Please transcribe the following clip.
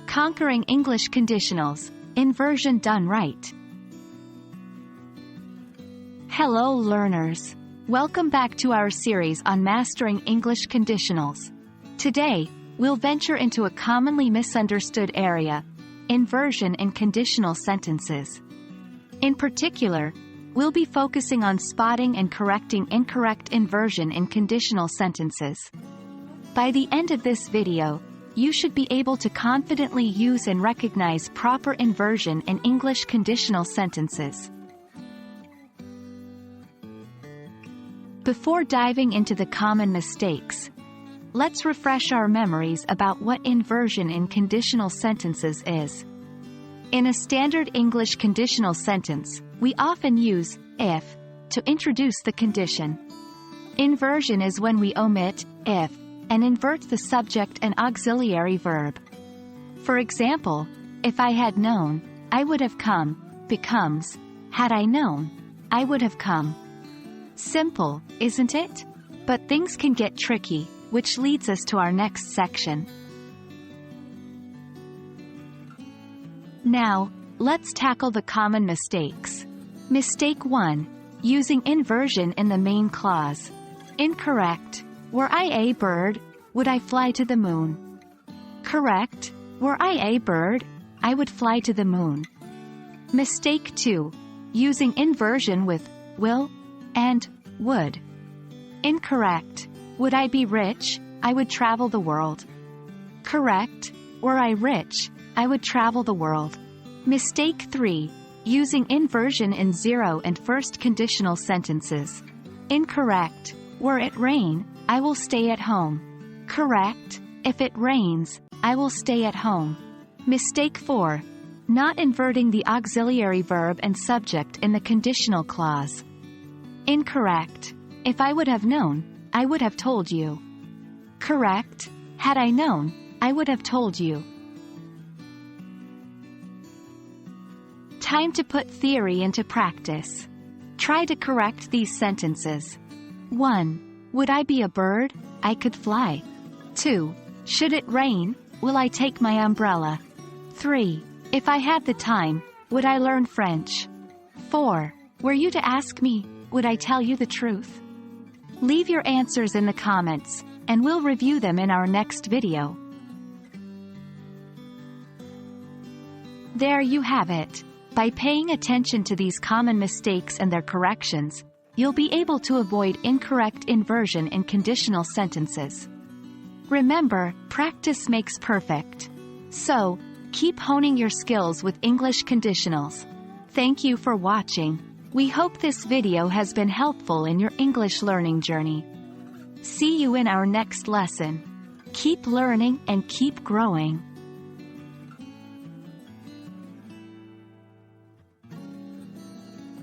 Conquering English Conditionals, Inversion Done Right. Hello learners! Welcome back to our series on mastering English conditionals. Today, we'll venture into a commonly misunderstood area, inversion in conditional sentences. In particular, we'll be focusing on spotting and correcting incorrect inversion in conditional sentences. By the end of this video, you should be able to confidently use and recognize proper inversion in English conditional sentences. Before diving into the common mistakes, let's refresh our memories about what inversion in conditional sentences is. In a standard English conditional sentence, we often use if to introduce the condition. Inversion is when we omit if and invert the subject and auxiliary verb. For example, if I had known, I would have come, becomes, had I known, I would have come. Simple, isn't it? But things can get tricky, which leads us to our next section. Now, let's tackle the common mistakes. Mistake 1. Using inversion in the main clause. Incorrect. Were I a bird, would I fly to the moon? Correct. Were I a bird, I would fly to the moon. Mistake 2. Using inversion with will and would. Incorrect. Would I be rich, I would travel the world. Correct. Were I rich, I would travel the world. Mistake 3. Using inversion in zero and first conditional sentences. Incorrect. Were it rain, I will stay at home. Correct. If it rains, I will stay at home. Mistake 4. Not inverting the auxiliary verb and subject in the conditional clause. Incorrect. If I would have known, I would have told you. Correct. Had I known, I would have told you. Time to put theory into practice. Try to correct these sentences. 1. Would I be a bird? I could fly. 2. Should it rain? Will I take my umbrella? 3. If I had the time, would I learn French? 4. Were you to ask me, would I tell you the truth? Leave your answers in the comments, and we'll review them in our next video. There you have it. By paying attention to these common mistakes and their corrections, you'll be able to avoid incorrect inversion in conditional sentences. Remember, practice makes perfect. So, keep honing your skills with English conditionals. Thank you for watching. We hope this video has been helpful in your English learning journey. See you in our next lesson. Keep learning and keep growing.